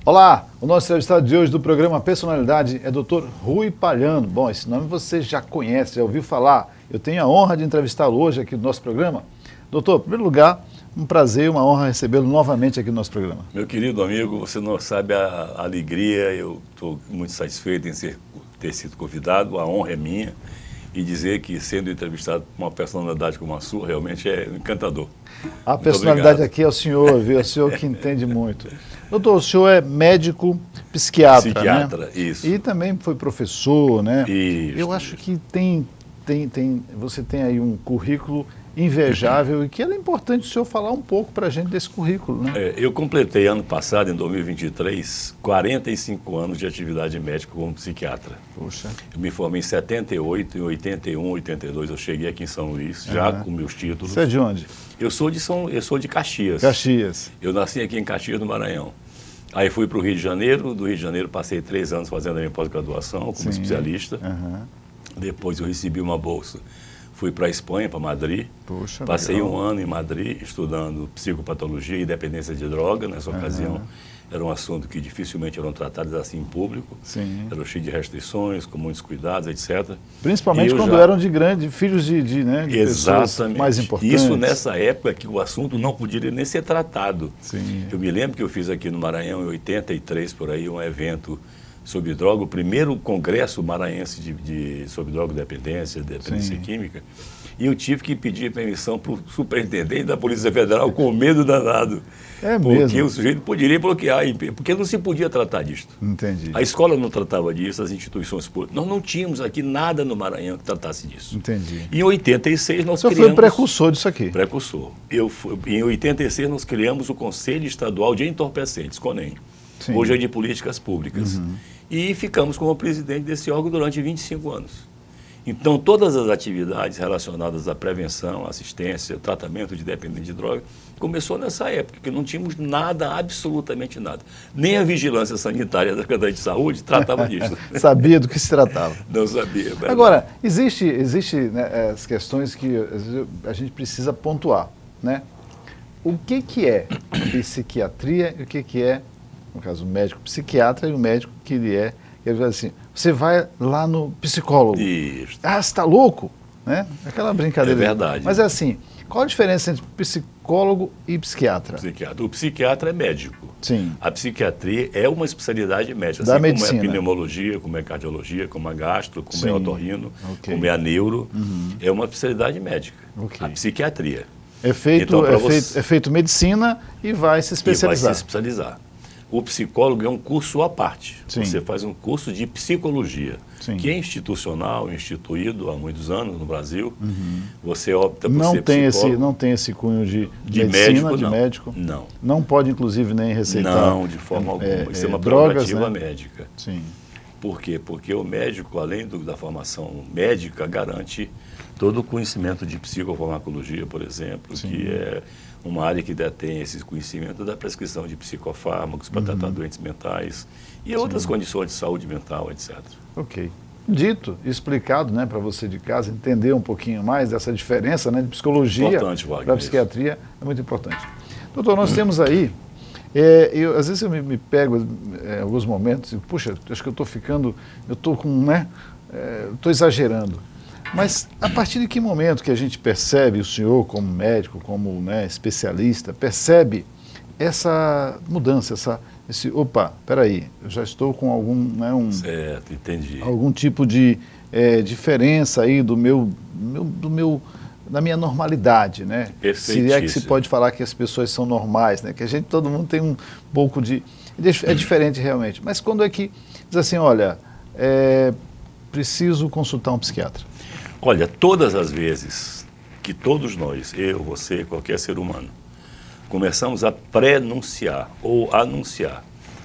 Olá, o nosso entrevistado de hoje do programa Personalidade é Dr. Rui Palhano. Bom, esse nome você já conhece, já ouviu falar. Eu tenho a honra de entrevistá-lo hoje aqui no nosso programa. Doutor, em primeiro lugar, um prazer e uma honra recebê-lo novamente aqui no nosso programa. Meu querido amigo, você não sabe a alegria, eu estou muito satisfeito em ter sido convidado, a honra é minha. E dizer que sendo entrevistado por uma personalidade como a sua realmente é encantador. A personalidade aqui é o senhor, viu? É o senhor que entende muito. Doutor, o senhor é médico psiquiatra, Psiquiatra, né? Isso. E também foi professor, né? Isso. Eu acho que você tem aí um currículo invejável e que é importante o senhor falar um pouco para a gente desse currículo, né? Eu completei ano passado, em 2023, 45 anos de atividade médica como psiquiatra. Poxa. Eu me formei em 78, em 81, 82 eu cheguei aqui em São Luís, já com meus títulos. Você é de onde? Eu sou de Caxias. Caxias. Eu nasci aqui em Caxias, no Maranhão. Aí fui para o Rio de Janeiro, do Rio de Janeiro passei 3 anos fazendo a minha pós-graduação como especialista. Depois eu recebi uma bolsa. Fui para a Espanha, para Madrid. Puxa, passei legal. um ano em Madrid estudando psicopatologia e dependência de droga. Nessa ocasião era um assunto que dificilmente eram tratados assim em público. Sim. Era cheio de restrições, com muitos cuidados, etc. Principalmente quando eram de filhos de pessoas mais importantes. Isso nessa época que o assunto não podia nem ser tratado. Sim. Eu me lembro que eu fiz aqui no Maranhão, em 83, por aí, um evento sobre droga, o primeiro congresso maranhense sobre drogodependência, dependência química, e eu tive que pedir permissão para o superintendente da Polícia Federal com medo danado. É porque mesmo? O sujeito poderia bloquear, porque não se podia tratar disto. Entendi. A escola não tratava disso, as instituições públicas. Nós não tínhamos aqui nada no Maranhão que tratasse disso. Entendi. Em 86 nós O senhor criamos... foi precursor disso aqui. Precursor. Em 86 nós criamos o Conselho Estadual de Entorpecentes, CONEM. Sim. Hoje é de Políticas Públicas. E ficamos como presidente desse órgão durante 25 anos. Então, todas as atividades relacionadas à prevenção, assistência, tratamento de dependente de droga, começou nessa época, que não tínhamos nada, absolutamente nada. Nem a vigilância sanitária da Secretaria de Saúde tratava disso. Sabia do que se tratava. Não sabia. Verdade. Agora, existe né, as questões que às vezes, a gente precisa pontuar, né? O que é psiquiatria e o que é, no caso, o médico psiquiatra e o médico que ele é assim, você vai lá no psicólogo. Isso. Ah, você está louco? Né? Aquela brincadeira. É verdade. Mas é assim, qual a diferença entre psicólogo e psiquiatra? O psiquiatra é médico. Sim. A psiquiatria é uma especialidade médica. Da assim medicina. Como é a pneumologia, como é a cardiologia, como a gastro, como é a otorrino, como é a neuro. É uma especialidade médica. A psiquiatria. É feito medicina e vai se especializar. E vai se especializar. O psicólogo é um curso à parte. Sim. Você faz um curso de psicologia, Sim. que é institucional, instituído há muitos anos no Brasil. Você opta por ser psicólogo. Não tem esse cunho de medicina, de médico? Não. Não pode, inclusive, nem receitar? Não, de forma alguma. Isso é uma drogas, prerrogativa né? médica. Sim. Por quê? Porque o médico, além da formação médica, garante todo o conhecimento de psicofarmacologia, por exemplo, que é uma área que detém esse conhecimento da prescrição de psicofármacos para tratar doentes mentais e outras condições de saúde mental, etc. Ok. Dito, explicado, né, para você de casa entender um pouquinho mais dessa diferença, né, de psicologia para psiquiatria, é muito importante. Doutor, nós temos aí, às vezes eu me pego em alguns momentos e, puxa, acho que eu estou estou exagerando. Mas a partir de que momento que a gente percebe, o senhor como médico, como especialista, percebe essa mudança, peraí, eu já estou com algum, certo, entendi. Algum tipo de diferença aí da minha normalidade, né? Se é que se pode falar que as pessoas são normais, né? Que todo mundo tem um pouco é diferente realmente. Mas quando é que diz assim, olha, preciso consultar um psiquiatra? Olha, todas as vezes que todos nós, eu, você, qualquer ser humano, começamos a prenunciar ou anunciar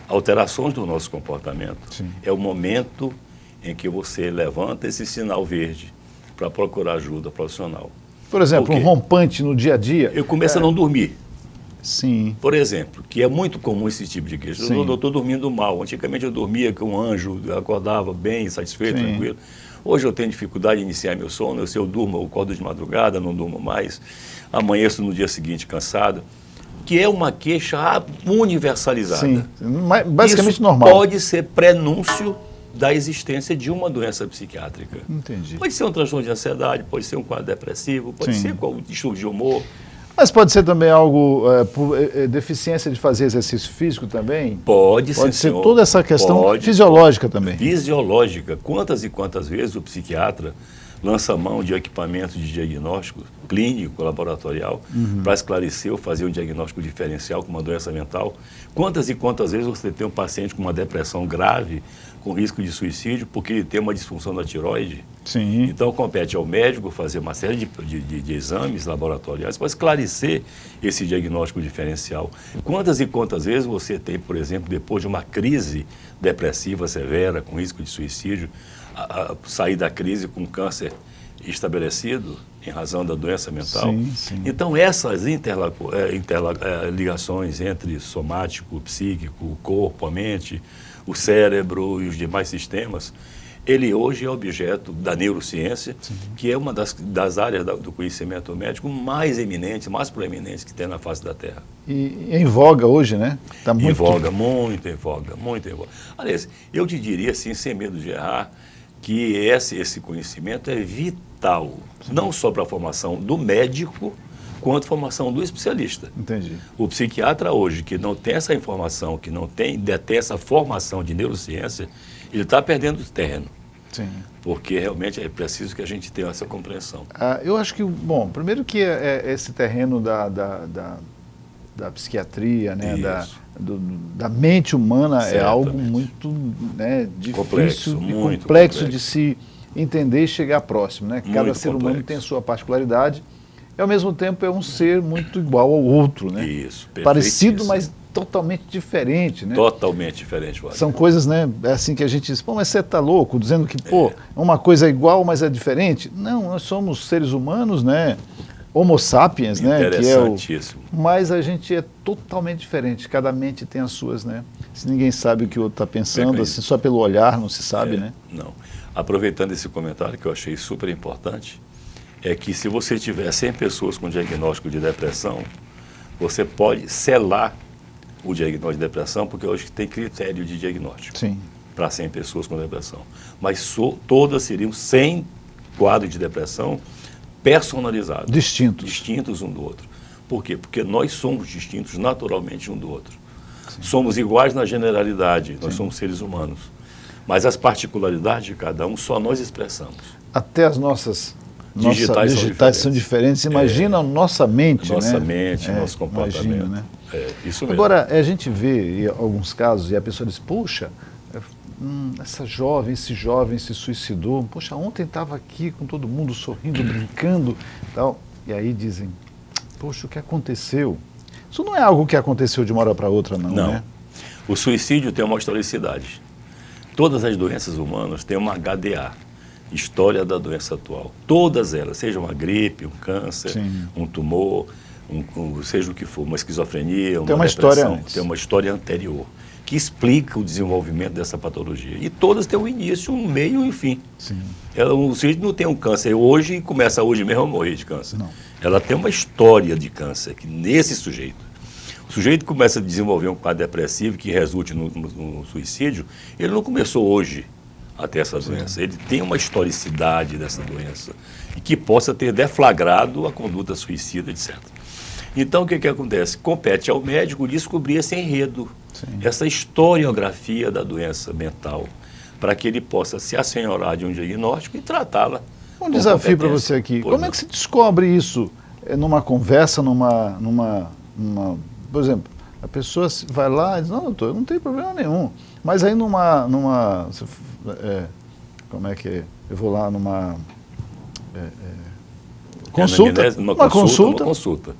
alterações do nosso comportamento, é o momento em que você levanta esse sinal verde para procurar ajuda profissional. Por exemplo, um rompante no dia a dia. Eu começo a não dormir. Sim. Por exemplo, que é muito comum esse tipo de queixa. Eu estou dormindo mal. Antigamente eu dormia com um anjo, acordava bem, satisfeito, tranquilo. Hoje eu tenho dificuldade de iniciar meu sono, se eu durmo, eu acordo de madrugada, não durmo mais, amanheço no dia seguinte cansado. que é uma queixa universalizada. Sim, basicamente isso normal. Pode ser prenúncio da existência de uma doença psiquiátrica. Entendi. Pode ser um transtorno de ansiedade, pode ser um quadro depressivo, pode ser um distúrbio de humor. Mas pode ser também algo, por deficiência de fazer exercício físico também? Pode ser senhor. Toda essa questão fisiológica também. Fisiológica. Quantas e quantas vezes o psiquiatra lança mão de equipamentos de diagnóstico clínico, laboratorial, para esclarecer ou fazer um diagnóstico diferencial com uma doença mental. Quantas e quantas vezes você tem um paciente com uma depressão grave, com risco de suicídio, porque ele tem uma disfunção da tireoide? Sim. Então, compete ao médico fazer uma série de exames laboratoriais para esclarecer esse diagnóstico diferencial. Quantas e quantas vezes você tem, por exemplo, depois de uma crise depressiva severa, com risco de suicídio, sair da crise com câncer estabelecido em razão da doença mental. Sim, sim. Então, essas interligações entre somático, psíquico, o corpo, a mente, o cérebro e os demais sistemas, ele hoje é objeto da neurociência, que é uma das áreas do conhecimento médico mais eminentes, mais proeminentes que tem na face da Terra. E em voga hoje, né? Tá muito... Em voga, muito em voga, muito em voga. Aliás, eu te diria assim, sem medo de errar, que esse conhecimento é vital, não só para a formação do médico, quanto a formação do especialista. Entendi. O psiquiatra hoje, que não tem essa informação, que não detém essa formação de neurociência, ele está perdendo terreno. Sim. Porque realmente é preciso que a gente tenha essa compreensão. Eu acho que, bom, primeiro que esse terreno da psiquiatria, né, da mente humana, é algo muito, né, difícil e complexo de se entender e chegar próximo, né? Cada ser humano tem a sua particularidade e, ao mesmo tempo, é um ser muito igual ao outro, né? Isso, parecido, mas totalmente diferente, né? Totalmente diferente, Wagner. São coisas, né, assim que a gente diz, pô, mas você está louco, dizendo que, pô, uma coisa é igual, mas é diferente. Não, nós somos seres humanos, né? Homo sapiens, né? Que é mas a gente é totalmente diferente. Cada mente tem as suas, né? Se ninguém sabe o que o outro está pensando, assim, só pelo olhar não se sabe, né? Não. Aproveitando esse comentário que eu achei super importante, é que se você tiver 100 pessoas com diagnóstico de depressão, você pode selar o diagnóstico de depressão, porque hoje tem critério de diagnóstico para 100 pessoas com depressão. Mas todas seriam 100 quadros de depressão personalizados. Distintos um do outro. Por quê? Porque nós somos distintos naturalmente um do outro. Somos iguais na generalidade, nós somos seres humanos. Mas as particularidades de cada um só nós expressamos. Até as nossas digitais são diferentes. Imagina a nossa mente, nossa mente, nosso comportamento. Imagina, né? Isso mesmo. Agora, a gente vê em alguns casos, e a pessoa diz, puxa, esse jovem se suicidou, poxa, ontem estava aqui com todo mundo sorrindo, brincando, tal. E aí dizem, poxa, o que aconteceu? Isso não é algo que aconteceu de uma hora para outra, não, né? O suicídio tem uma historicidade. Todas as doenças humanas têm uma HDA, história da doença atual. Todas elas, seja uma gripe, um câncer, um tumor, seja o que for, uma esquizofrenia, uma depressão, tem uma história anterior que explica o desenvolvimento dessa patologia. E todas têm um início, um meio e um fim. O suicídio não tem um câncer hoje e começa hoje mesmo a morrer de câncer. Não. Ela tem uma história de câncer que nesse sujeito. O sujeito começa a desenvolver um quadro depressivo que resulte no suicídio, ele não começou hoje a ter essa doença. Ele tem uma historicidade dessa doença e que possa ter deflagrado a conduta suicida, etc. Então, o que acontece? Compete ao médico descobrir esse enredo, essa historiografia da doença mental, para que ele possa se assenhorar de um diagnóstico e tratá-la. Um desafio para você aqui. Como é que se descobre isso numa conversa, por exemplo, a pessoa vai lá e diz, não, doutor, não tem problema nenhum. Mas aí como é que é? Eu vou lá numa consulta. Uma consulta.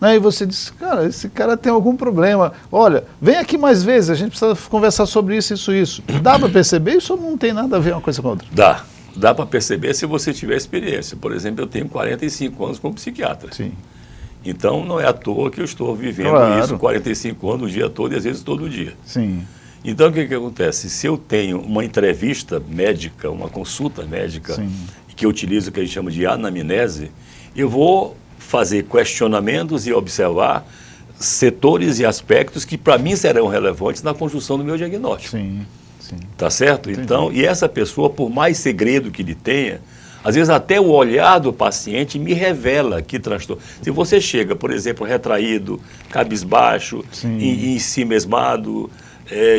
Né, e você diz, cara, esse cara tem algum problema. Olha, vem aqui mais vezes, a gente precisa conversar sobre isso. Dá para perceber isso ou não tem nada a ver uma coisa com a outra? Dá para perceber se você tiver experiência. Por exemplo, eu tenho 45 anos como psiquiatra. Então, não é à toa que eu estou vivendo isso 45 anos, o dia todo e às vezes todo dia. Então, o que acontece? Se eu tenho uma entrevista médica, uma consulta médica, que eu utilizo o que a gente chama de anamnese, eu vou fazer questionamentos e observar setores e aspectos que para mim serão relevantes na construção do meu diagnóstico. Sim, sim. Tá certo? Entendi. Então, e essa pessoa, por mais segredo que ele tenha, às vezes até o olhar do paciente me revela que transtorno. Se você chega, por exemplo, retraído, cabisbaixo, em si mesmado,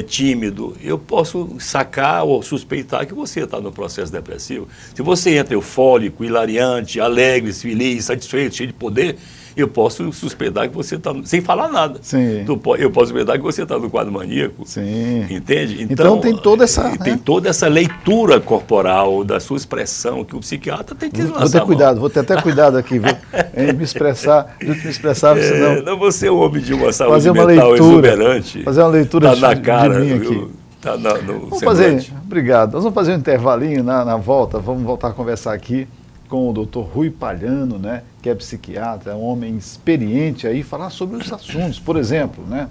tímido, eu posso sacar ou suspeitar que você está no processo depressivo. Se você entra eufórico, hilariante, alegre, feliz, satisfeito, cheio de poder, eu posso suspeitar que você está, sem falar nada. Sim. Eu posso suspeitar que você está no quadro maníaco. Sim. Entende? Então tem toda essa... Tem toda essa leitura corporal da sua expressão que o psiquiatra tem que lançar. Vou ter cuidado, vou ter até cuidado aqui, viu? Em me expressar, senão... Não, você é um homem de uma saúde fazer uma mental leitura, exuberante. Fazer uma leitura tá na cara, de mim aqui. Tá no vamos semblante. fazer, obrigado. Nós vamos fazer um intervalinho na volta, vamos voltar a conversar aqui com o Dr. Rui Palhano, né, que é psiquiatra, é um homem experiente aí, falar sobre os assuntos. Por exemplo, né,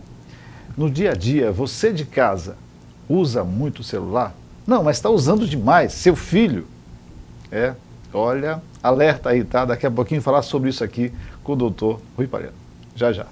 no dia a dia, você de casa usa muito o celular? Não, mas está usando demais. Seu filho, olha, alerta aí, tá? Daqui a pouquinho falar sobre isso aqui com o Dr. Rui Palhano. Já, já.